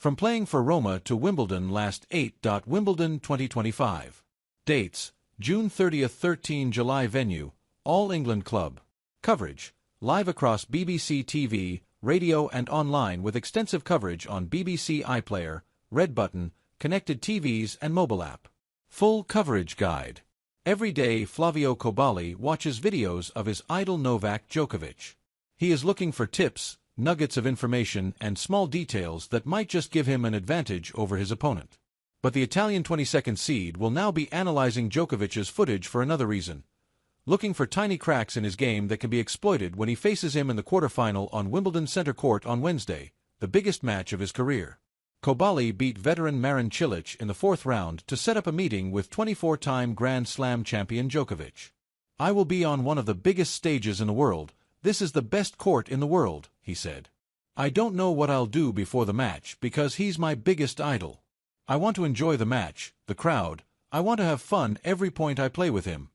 From playing for Roma to Wimbledon last 8. Wimbledon 2025. Dates: June 30th 13 July. Venue: All England Club. Coverage: live across BBC TV, radio and online with extensive coverage on BBC iPlayer, Red Button, connected TVs and mobile app. Full coverage guide. Every day Flavio Kobali watches videos of his idol Novak Djokovic. He is looking for tips, nuggets of information and small details that might just give him an advantage over his opponent. But the Italian 22nd seed will now be analyzing Djokovic's footage for another reason, looking for tiny cracks in his game that can be exploited when he faces him in the quarterfinal on Wimbledon Centre Court on Wednesday, the biggest match of his career. Kobali beat veteran Marin Cilic in the fourth round to set up a meeting with 24-time Grand Slam champion Djokovic. "I will be on one of the biggest stages in the world. This is the best court in the world," he said. "I don't know what I'll do before the match because he's my biggest idol. I want to enjoy the match, the crowd. I want to have fun every point I play with him."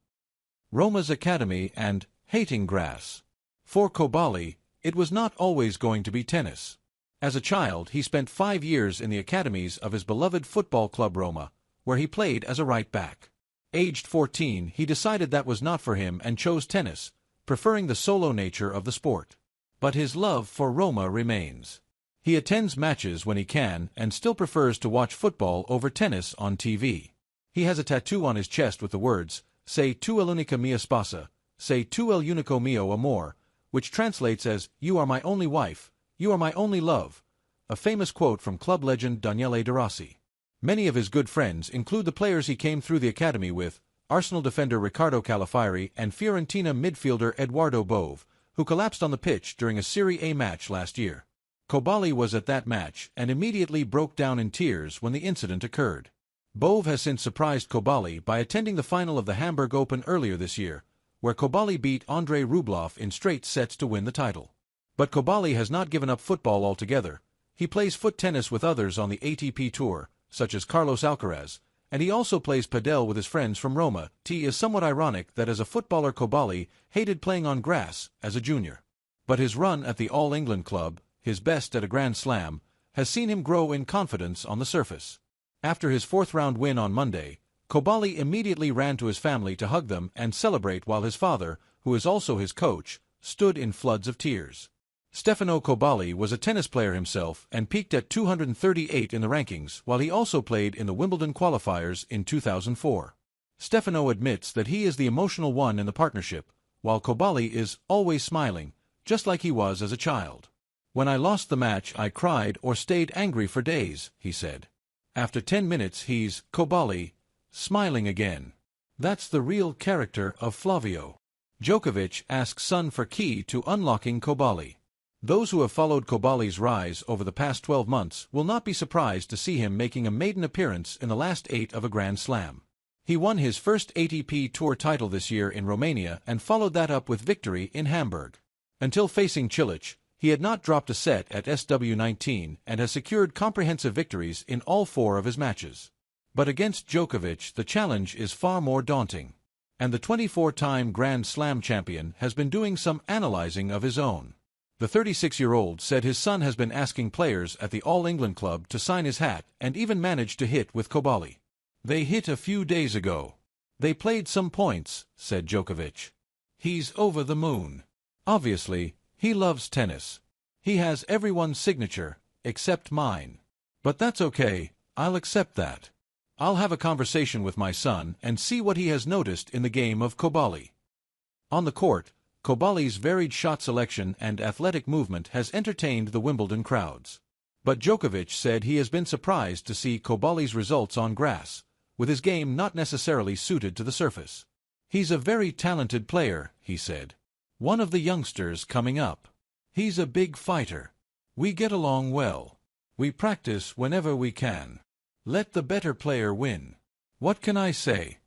Roma's academy and hating grass. For Kobali, it was not always going to be tennis. As a child, he spent 5 years in the academies of his beloved football club Roma, where he played as a right back. Aged 14, he decided that was not for him and chose tennis, preferring the solo nature of the sport. But his love for Roma remains. He attends matches when he can and still prefers to watch football over tennis on TV. He has a tattoo on his chest with the words, "Sei tu l'unica mia sposa," "Sei tu el unico mio amor," which translates as, "You are my only wife, you are my only love," a famous quote from club legend Daniele De Rossi. Many of his good friends include the players he came through the academy with, Arsenal defender Riccardo Calafiri and Fiorentina midfielder Edoardo Bove, who collapsed on the pitch during a Serie A match last year. Kobali was at that match and immediately broke down in tears when the incident occurred. Bove has since surprised Kobali by attending the final of the Hamburg Open earlier this year, where Kobali beat Andrei Rublev in straight sets to win the title. But Kobali has not given up football altogether. He plays foot tennis with others on the ATP Tour, such as Carlos Alcaraz, and he also plays padel with his friends from Roma. It is somewhat ironic that as a footballer Kobali hated playing on grass as a junior. But his run at the All England Club, his best at a Grand Slam, has seen him grow in confidence on the surface. After his fourth-round win on Monday, Kobali immediately ran to his family to hug them and celebrate while his father, who is also his coach, stood in floods of tears. Stefano Kobali was a tennis player himself and peaked at 238 in the rankings while he also played in the Wimbledon qualifiers in 2004. Stefano admits that he is the emotional one in the partnership, while Kobali is always smiling, just like he was as a child. "When I lost the match I cried or stayed angry for days," he said. After 10 minutes he's, Kobali, smiling again. That's the real character of Flavio. Djokovic asks son for key to unlocking Kobali. Those who have followed Kobali's rise over the past 12 months will not be surprised to see him making a maiden appearance in the last 8 of a Grand Slam. He won his first ATP Tour title this year in Romania and followed that up with victory in Hamburg. Until facing Cilic, he had not dropped a set at SW19 and has secured comprehensive victories in all 4 of his matches. But against Djokovic, the challenge is far more daunting. And the 24-time Grand Slam champion has been doing some analyzing of his own. The 36-year-old said his son has been asking players at the All England Club to sign his hat and even managed to hit with Kobali. "They hit a few days ago. They played some points," said Djokovic. "He's over the moon. Obviously, he loves tennis. He has everyone's signature, except mine. But that's okay, I'll accept that. I'll have a conversation with my son and see what he has noticed in the game of Kobali." On the court, Kobali's varied shot selection and athletic movement has entertained the Wimbledon crowds. But Djokovic said he has been surprised to see Kobali's results on grass, with his game not necessarily suited to the surface. "He's a very talented player," he said. "One of the youngsters coming up. He's a big fighter. We get along well. We practice whenever we can. Let the better player win. What can I say?